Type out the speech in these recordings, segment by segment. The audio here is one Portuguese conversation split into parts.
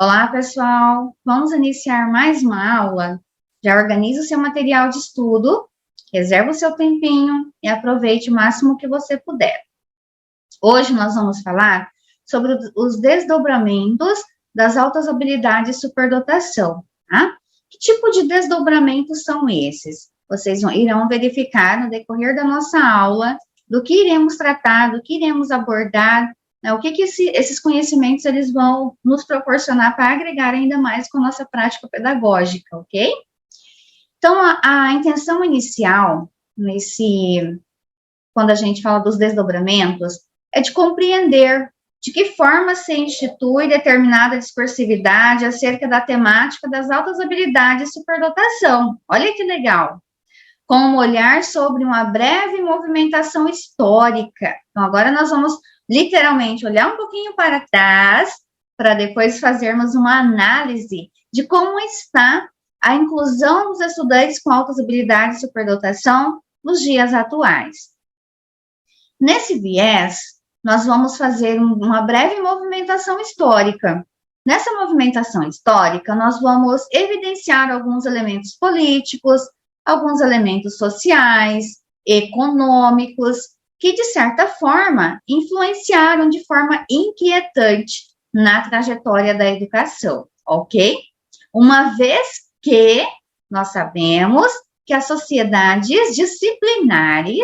Olá, pessoal! Vamos iniciar mais uma aula. Já organize o seu material de estudo, reserve o seu tempinho e aproveite o máximo que você puder. Hoje nós vamos falar sobre os desdobramentos das altas habilidades de superdotação, tá? Que tipo de desdobramentos são esses? Vocês irão verificar no decorrer da nossa aula do que iremos tratar, do que iremos abordar, né, o que esses conhecimentos eles vão nos proporcionar para agregar ainda mais com a nossa prática pedagógica, ok? Então, a intenção inicial, quando a gente fala dos desdobramentos, é de compreender de que forma se institui determinada discursividade acerca da temática das altas habilidades de superdotação. Olha que legal! Com um olhar sobre uma breve movimentação histórica. Então, agora nós vamos literalmente olhar um pouquinho para trás, para depois fazermos uma análise de como está a inclusão dos estudantes com altas habilidades de superdotação nos dias atuais. Nesse viés, nós vamos fazer uma breve movimentação histórica. Nessa movimentação histórica, nós vamos evidenciar alguns elementos políticos, alguns elementos sociais, econômicos, que, de certa forma, influenciaram de forma inquietante na trajetória da educação, ok? Uma vez que nós sabemos que as sociedades disciplinares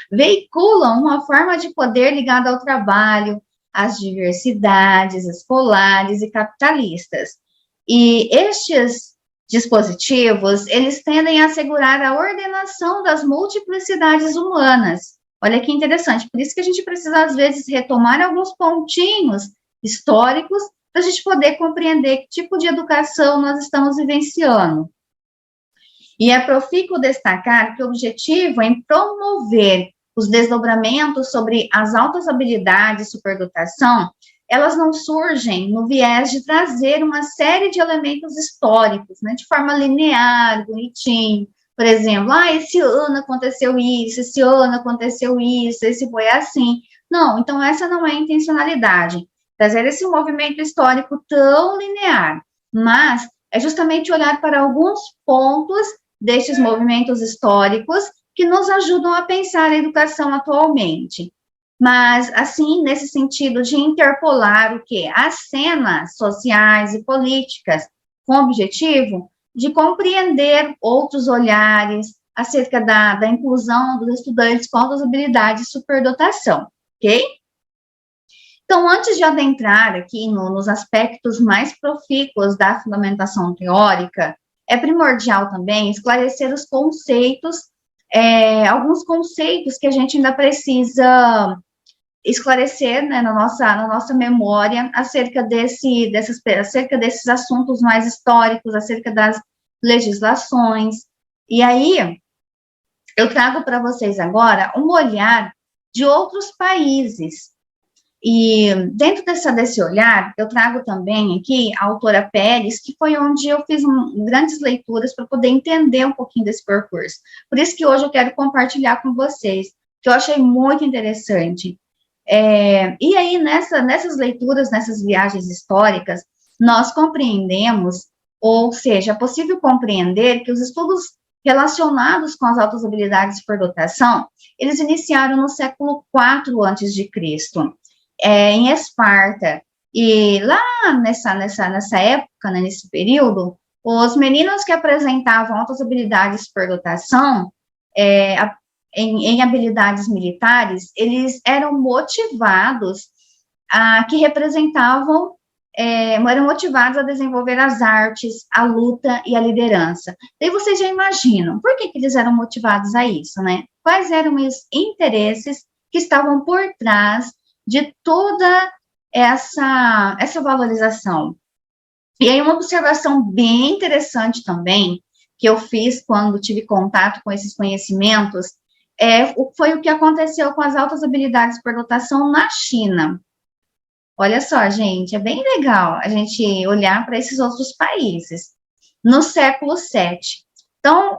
veiculam uma forma de poder ligada ao trabalho, às diversidades escolares e capitalistas. E estes dispositivos, eles tendem a assegurar a ordenação das multiplicidades humanas. Olha que interessante, por isso que a gente precisa, às vezes, retomar alguns pontinhos históricos para a gente poder compreender que tipo de educação nós estamos vivenciando. E é profícuo destacar que o objetivo é promover os desdobramentos sobre as altas habilidades de superdotação. Elas não surgem no viés de trazer uma série de elementos históricos, né, de forma linear, bonitinho. Por exemplo, esse ano aconteceu isso, esse ano aconteceu isso, esse foi assim. Não, então essa não é a intencionalidade, trazer esse movimento histórico tão linear, mas é justamente olhar para alguns pontos destes movimentos históricos que nos ajudam a pensar a educação atualmente. Mas, assim, nesse sentido de interpolar o quê? As cenas sociais e políticas, com o objetivo de compreender outros olhares acerca da inclusão dos estudantes com altas habilidades de superdotação, ok? Então, antes de adentrar aqui nos aspectos mais profícuos da fundamentação teórica, é primordial também esclarecer os conceitos, alguns conceitos que a gente ainda precisa esclarecer, né, na nossa memória acerca desses assuntos mais históricos, acerca das legislações. E aí, eu trago para vocês agora um olhar de outros países. E dentro desse olhar, eu trago também aqui a autora Pérez, que foi onde eu fiz grandes leituras para poder entender um pouquinho desse percurso. Por isso que hoje eu quero compartilhar com vocês, que eu achei muito interessante. E aí, nessas leituras, nessas viagens históricas, nós compreendemos, ou seja, é possível compreender que os estudos relacionados com as altas habilidades de superdotação, eles iniciaram no século IV a.C., em Esparta. E lá nessa época, né, nesse período, os meninos que apresentavam altas habilidades de superdotação, em habilidades militares, eles eram motivados eram motivados a desenvolver as artes, a luta e a liderança. Daí vocês já imaginam, por que eles eram motivados a isso, né? Quais eram os interesses que estavam por trás de toda essa valorização? E aí uma observação bem interessante também, que eu fiz quando tive contato com esses conhecimentos, foi o que aconteceu com as altas habilidades de superdotação na China. Olha só, gente, é bem legal a gente olhar para esses outros países. No século VII. Então,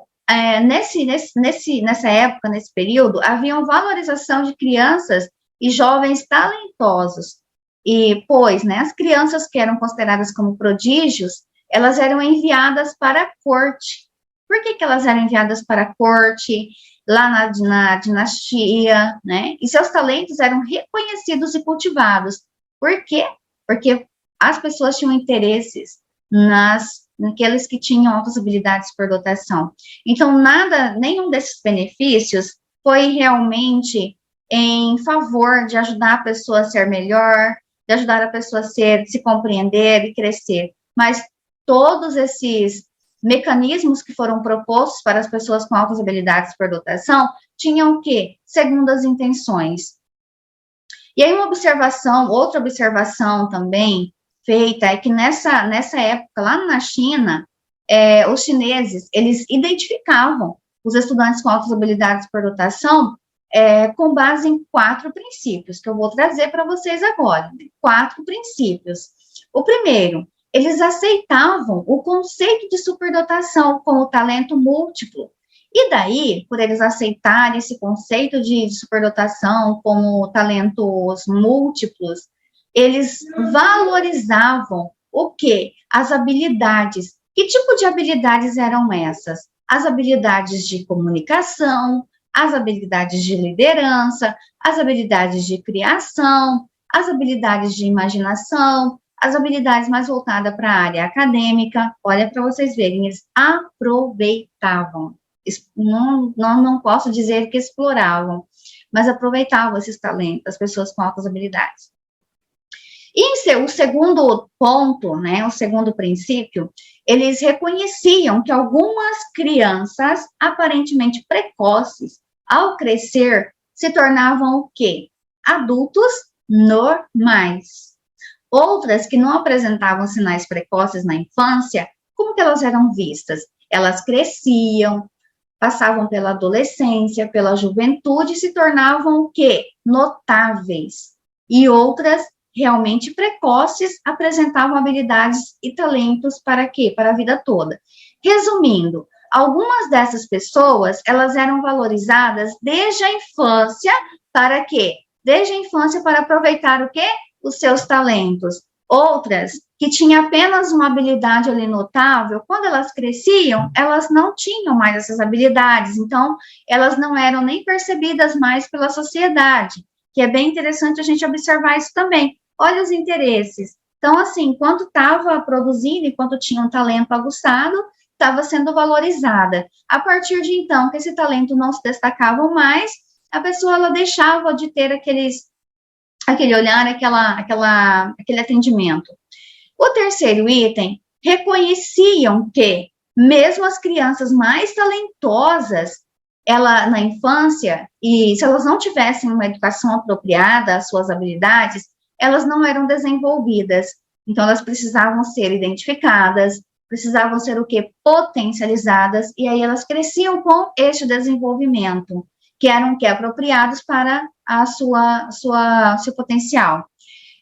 nessa época, nesse período, havia uma valorização de crianças e jovens talentosos, E, pois, né, as crianças que eram consideradas como prodígios, elas eram enviadas para a corte. Por que elas eram enviadas para a corte, lá na dinastia, né? E seus talentos eram reconhecidos e cultivados. Por quê? Porque as pessoas tinham interesses naqueles que tinham altas habilidades por dotação. Então, nenhum desses benefícios foi realmente em favor de ajudar a pessoa a ser melhor, de ajudar a pessoa a se compreender e crescer. Mas todos esses mecanismos que foram propostos para as pessoas com altas habilidades por dotação tinham o quê? Segundas intenções. E aí outra observação também feita é que nessa época, lá na China, os chineses, eles identificavam os estudantes com altas habilidades por dotação com base em 4 princípios, que eu vou trazer para vocês agora. 4 princípios. O primeiro, eles aceitavam o conceito de superdotação como talento múltiplo. E daí, por eles aceitarem esse conceito de superdotação como talentos múltiplos, eles valorizavam o quê? As habilidades. Que tipo de habilidades eram essas? As habilidades de comunicação, as habilidades de liderança, as habilidades de criação, as habilidades de imaginação, as habilidades mais voltadas para a área acadêmica. Olha para vocês verem, eles aproveitavam. Não posso dizer que exploravam, mas aproveitavam esses talentos, as pessoas com altas habilidades. E o segundo ponto, né, o segundo princípio, eles reconheciam que algumas crianças aparentemente precoces, ao crescer, se tornavam o quê? Adultos normais. Outras que não apresentavam sinais precoces na infância, como que elas eram vistas? Elas cresciam, passavam pela adolescência, pela juventude e se tornavam o quê? Notáveis. E outras realmente precoces apresentavam habilidades e talentos para quê? Para a vida toda. Resumindo, algumas dessas pessoas, elas eram valorizadas desde a infância para quê? Desde a infância para aproveitar o quê? Os seus talentos. Outras, que tinham apenas uma habilidade ali notável, quando elas cresciam, elas não tinham mais essas habilidades, então, elas não eram nem percebidas mais pela sociedade, que é bem interessante a gente observar isso também. Olha os interesses. Então, assim, enquanto estava produzindo, enquanto tinha um talento aguçado, estava sendo valorizada. A partir de então, que esse talento não se destacava mais, a pessoa, ela deixava de ter aquele olhar, aquele atendimento. O terceiro item, reconheciam que, mesmo as crianças mais talentosas, na infância, e se elas não tivessem uma educação apropriada às suas habilidades, elas não eram desenvolvidas. Então, elas precisavam ser identificadas, precisavam ser o quê? Potencializadas, e aí elas cresciam com este desenvolvimento, que eram o quê? Apropriados para seu potencial.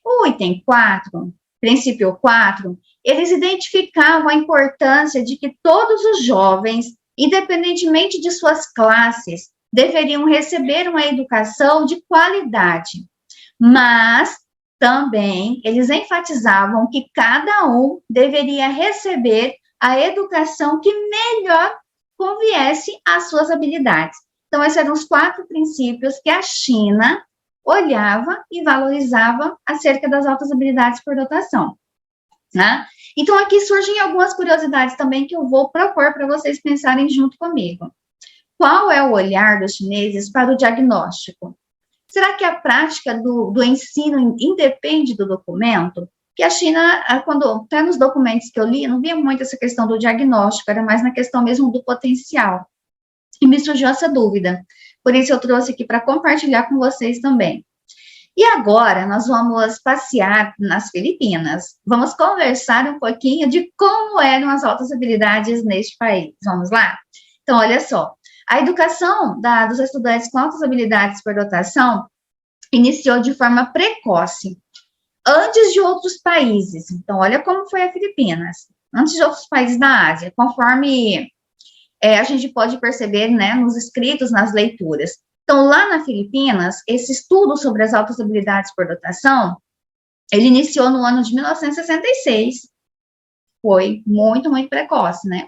O item 4, princípio 4, eles identificavam a importância de que todos os jovens, independentemente de suas classes, deveriam receber uma educação de qualidade, mas também eles enfatizavam que cada um deveria receber a educação que melhor conviesse às suas habilidades. Então, esses eram os 4 princípios que a China olhava e valorizava acerca das altas habilidades por dotação, né? Então, aqui surgem algumas curiosidades também que eu vou propor para vocês pensarem junto comigo. Qual é o olhar dos chineses para o diagnóstico? Será que a prática do ensino independe do documento? Que a China, até nos documentos que eu li, não via muito essa questão do diagnóstico, era mais na questão mesmo do potencial. E me surgiu essa dúvida. Por isso, eu trouxe aqui para compartilhar com vocês também. E agora, nós vamos passear nas Filipinas. Vamos conversar um pouquinho de como eram as altas habilidades neste país. Vamos lá? Então, olha só. A educação dos estudantes com altas habilidades por dotação iniciou de forma precoce, antes de outros países. Então, olha como foi a Filipinas. Antes de outros países da Ásia, conforme a gente pode perceber, né, nos escritos, nas leituras. Então, lá na Filipinas, esse estudo sobre as altas habilidades por dotação, Ele iniciou no ano de 1966, foi muito, muito precoce, né?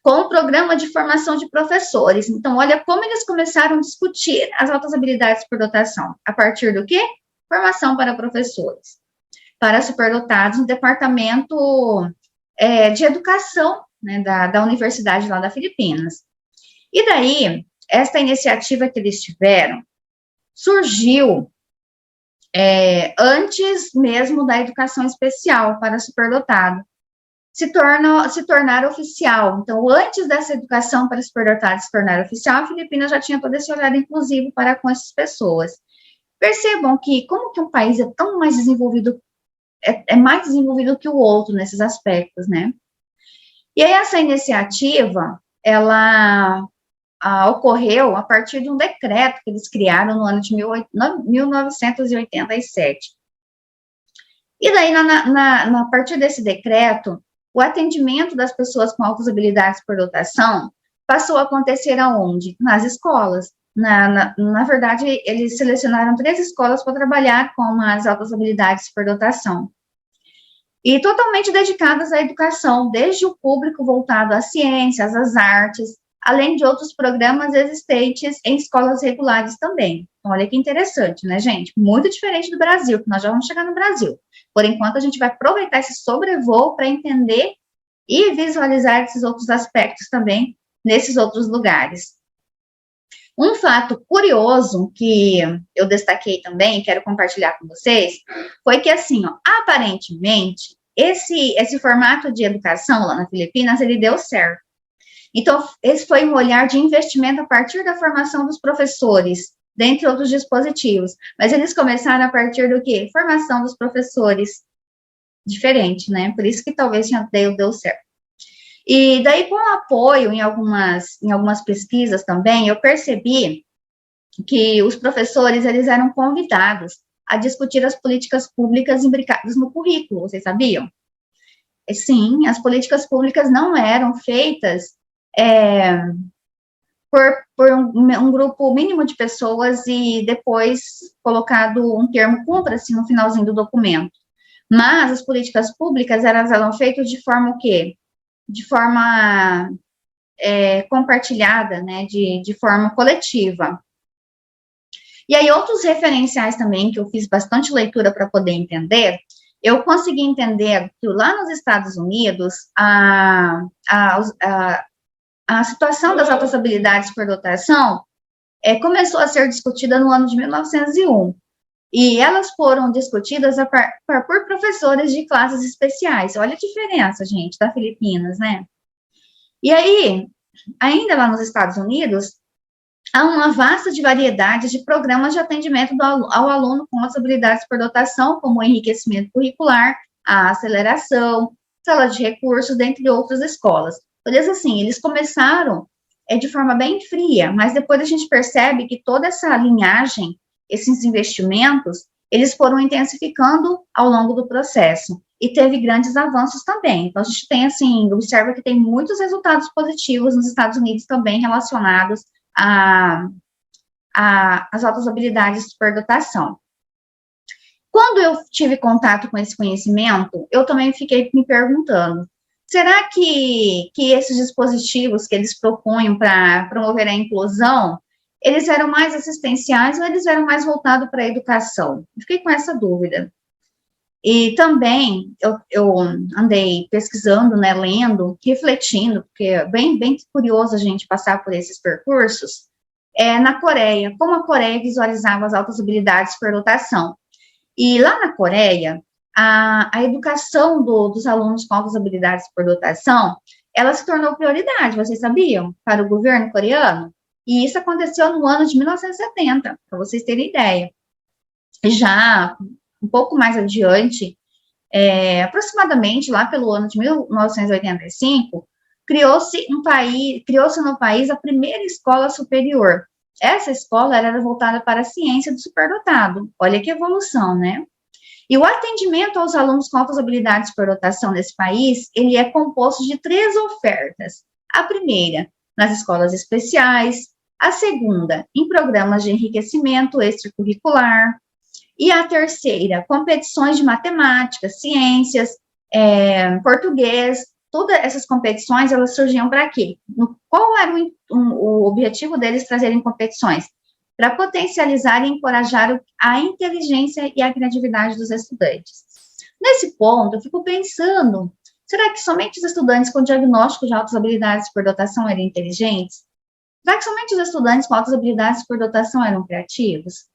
Com o programa de formação de professores. Então, olha como eles começaram a discutir as altas habilidades por dotação. A partir do quê? Formação para professores, para superdotados no departamento de educação, né, da universidade lá da Filipinas. E daí, esta iniciativa que eles tiveram surgiu antes mesmo da educação especial para superdotado se tornar oficial. Então, antes dessa educação para superdotados se tornar oficial, a Filipinas já tinha todo esse olhar inclusivo para com essas pessoas. Percebam que, como que um país é tão mais desenvolvido, é mais desenvolvido que o outro nesses aspectos, né? E aí, essa iniciativa, ela ocorreu a partir de um decreto que eles criaram no ano de 1987. E daí, a partir desse decreto, o atendimento das pessoas com altas habilidades por dotação passou a acontecer aonde? Nas escolas. Na verdade, eles selecionaram 3 escolas para trabalhar com as altas habilidades por dotação. E totalmente dedicadas à educação, desde o público voltado às ciências, às artes, além de outros programas existentes em escolas regulares também. Então, olha que interessante, né, gente? Muito diferente do Brasil, que nós já vamos chegar no Brasil. Por enquanto, a gente vai aproveitar esse sobrevoo para entender e visualizar esses outros aspectos também nesses outros lugares. Um fato curioso que eu destaquei também, quero compartilhar com vocês, foi que, assim, aparentemente, esse formato de educação lá na Filipinas, ele deu certo. Então, esse foi um olhar de investimento a partir da formação dos professores, dentre outros dispositivos. Mas eles começaram a partir do quê? Formação dos professores. Diferente, né? Por isso que talvez deu certo. E daí, com o apoio em algumas pesquisas também, eu percebi que os professores, eles eram convidados a discutir as políticas públicas imbricadas no currículo, vocês sabiam? Sim, as políticas públicas não eram feitas por um grupo mínimo de pessoas e depois colocado um termo cumpra-se no finalzinho do documento. Mas as políticas públicas, elas eram feitas de forma o quê? De forma compartilhada, né, de forma coletiva. E aí, outros referenciais também, que eu fiz bastante leitura para poder entender, eu consegui entender que lá nos Estados Unidos, a situação das altas habilidades por dotação começou a ser discutida no ano de 1901. E elas foram discutidas por professores de classes especiais. Olha a diferença, gente, da Filipinas, né? E aí, ainda lá nos Estados Unidos, há uma vasta variedade de programas de atendimento ao aluno com as habilidades por dotação, como o enriquecimento curricular, a aceleração, sala de recursos, dentre outras escolas. Por isso, assim, eles começaram de forma bem fria, mas depois a gente percebe que toda essa linhagem, esses investimentos, eles foram intensificando ao longo do processo, e teve grandes avanços também. Então, a gente tem, assim, observa que tem muitos resultados positivos nos Estados Unidos também relacionados às altas habilidades de superdotação. Quando eu tive contato com esse conhecimento, eu também fiquei me perguntando, será que esses dispositivos que eles propõem para promover a inclusão, eles eram mais assistenciais ou eles eram mais voltados para a educação? Eu fiquei com essa dúvida. E também eu andei pesquisando, né, lendo, refletindo, porque é bem curioso a gente passar por esses percursos, na Coreia, como a Coreia visualizava as altas habilidades de superdotação. E lá na Coreia, a educação dos alunos com altas habilidades de superdotação, ela se tornou prioridade, vocês sabiam? Para o governo coreano? E isso aconteceu no ano de 1970, para vocês terem ideia. Já um pouco mais adiante, aproximadamente lá pelo ano de 1985, criou-se no país a primeira escola superior. Essa escola era voltada para a ciência do superdotado. Olha que evolução, né? E o atendimento aos alunos com altas habilidades de superdotação nesse país, ele é composto de 3 ofertas. A primeira, nas escolas especiais. A segunda, em programas de enriquecimento extracurricular. E a terceira, competições de matemática, ciências, português, todas essas competições, elas surgiam para quê? Qual era o objetivo deles trazerem competições? Para potencializar e encorajar a inteligência e a criatividade dos estudantes. Nesse ponto, eu fico pensando, será que somente os estudantes com diagnóstico de altas habilidades de superdotação eram inteligentes? Será que somente os estudantes com altas habilidades de superdotação eram criativos?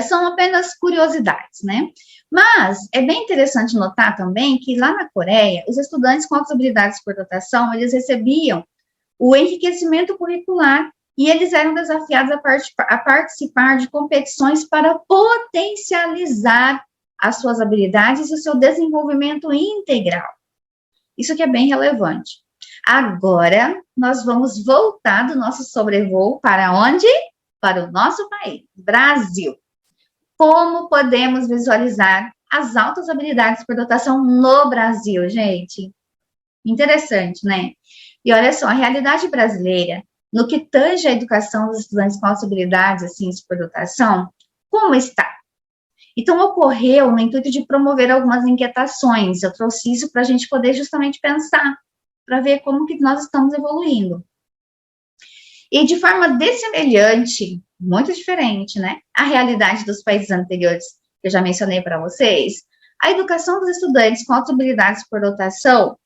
São apenas curiosidades, né? Mas é bem interessante notar também que lá na Coreia, os estudantes com altas habilidades de superdotação, eles recebiam o enriquecimento curricular e eles eram desafiados a participar de competições para potencializar as suas habilidades e o seu desenvolvimento integral. Isso que é bem relevante. Agora, nós vamos voltar do nosso sobrevoo para onde? Para o nosso país, Brasil. Como podemos visualizar as altas habilidades por dotação no Brasil, gente? Interessante, né? E olha só, a realidade brasileira, no que tange a educação dos estudantes com altas habilidades, assim, de superdotação, como está? Então, ocorreu no intuito de promover algumas inquietações. Eu trouxe isso para a gente poder justamente pensar, para ver como que nós estamos evoluindo. E de forma dessemelhante, muito diferente, né? A realidade dos países anteriores, que eu já mencionei para vocês, a educação dos estudantes com altas habilidades por dotação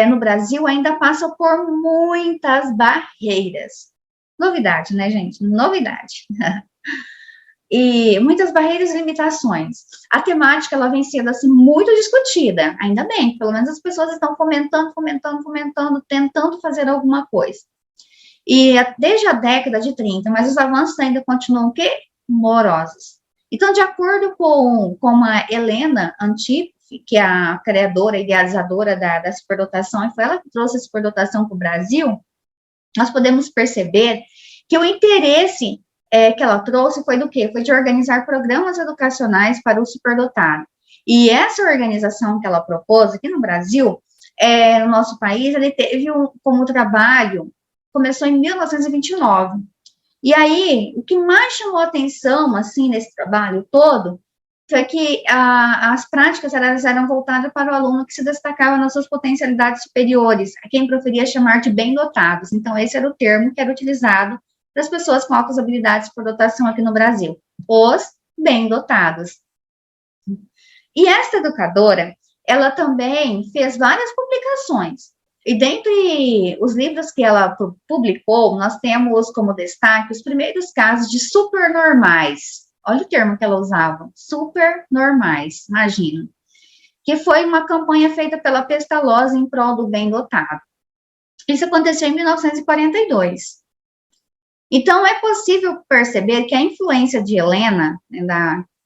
no Brasil ainda passa por muitas barreiras. Novidade, né, gente? Novidade. E muitas barreiras e limitações. A temática, ela vem sendo, assim, muito discutida, ainda bem, pelo menos as pessoas estão fomentando, tentando fazer alguma coisa. E desde a década de 30, mas os avanços ainda continuam o quê? Morosos. Então, de acordo com a Helena Antip, que é a criadora, idealizadora da superdotação, e foi ela que trouxe a superdotação para o Brasil, nós podemos perceber que o interesse que ela trouxe foi do quê? Foi de organizar programas educacionais para o superdotado. E essa organização que ela propôs aqui no Brasil, no nosso país, ele teve como trabalho, começou em 1929. E aí, o que mais chamou atenção, assim, nesse trabalho todo, foi que as práticas elas eram voltadas para o aluno que se destacava nas suas potencialidades superiores, a quem preferia chamar de bem dotados. Então, esse era o termo que era utilizado para as pessoas com altas habilidades por dotação aqui no Brasil, os bem dotados. E esta educadora, ela também fez várias publicações. E dentre os livros que ela publicou, nós temos como destaque os primeiros casos de supernormais. Olha o termo que ela usava, supernormais, imagina. Que foi uma campanha feita pela Pestalozzi em prol do bem dotado. Isso aconteceu em 1942. Então, é possível perceber que a influência de Helena,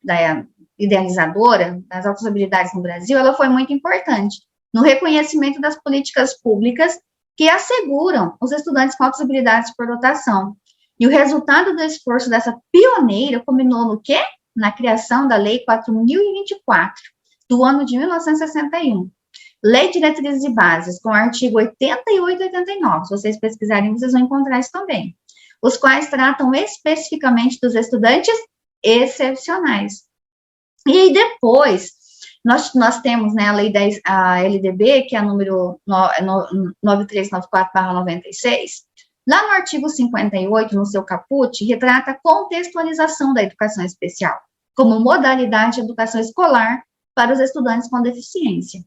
da idealizadora das altas habilidades no Brasil, ela foi muito importante no reconhecimento das políticas públicas que asseguram os estudantes com altas habilidades por dotação. E o resultado do esforço dessa pioneira culminou no quê? Na criação da Lei 4.024, do ano de 1961. Lei de Diretrizes e Bases, com o artigo 88 e 89. Se vocês pesquisarem, vocês vão encontrar isso também. Os quais tratam especificamente dos estudantes excepcionais. E aí, depois, nós temos, né, a LDB, que é a número 9394/96, lá no artigo 58, no seu caput, retrata a contextualização da educação especial, como modalidade de educação escolar para os estudantes com deficiência,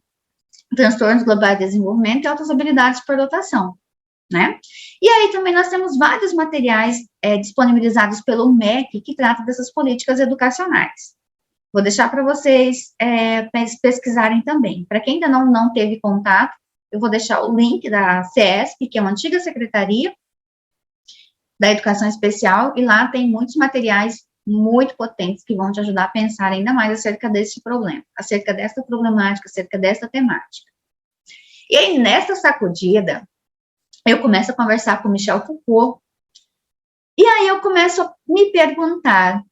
transtornos globais de desenvolvimento e altas habilidades por dotação, né? E aí também nós temos vários materiais disponibilizados pelo MEC que tratam dessas políticas educacionais. Vou deixar para vocês pesquisarem também. Para quem ainda não teve contato, eu vou deixar o link da CESP, que é uma antiga secretaria da Educação Especial, e lá tem muitos materiais muito potentes que vão te ajudar a pensar ainda mais acerca desse problema, acerca dessa problemática, acerca dessa temática. E aí, nessa sacudida, eu começo a conversar com Michel Foucault, e aí eu começo a me perguntar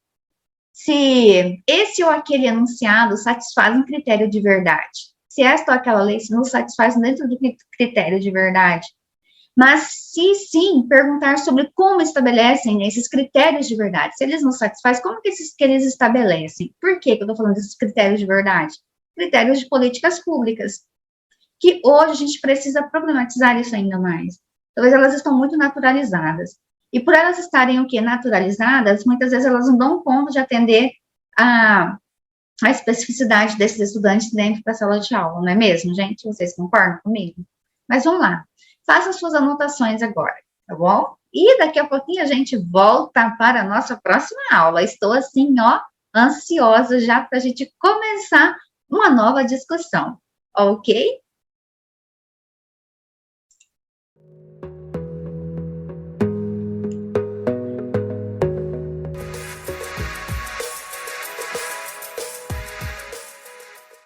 se esse ou aquele enunciado satisfaz um critério de verdade, se esta ou aquela lei nos satisfaz dentro do critério de verdade. Mas, se sim, perguntar sobre como estabelecem esses critérios de verdade. Se eles não satisfazem, como que eles estabelecem? Por que eu estou falando desses critérios de verdade? Critérios de políticas públicas, que hoje a gente precisa problematizar isso ainda mais. Talvez elas estão muito naturalizadas. E por elas estarem o quê? Naturalizadas, muitas vezes elas não dão conta de atender a especificidade desses estudantes dentro da sala de aula, não é mesmo, gente? Vocês concordam comigo? Mas vamos lá. Façam suas anotações agora, tá bom? E daqui a pouquinho a gente volta para a nossa próxima aula. Estou assim, ó, ansiosa já para a gente começar uma nova discussão, ok?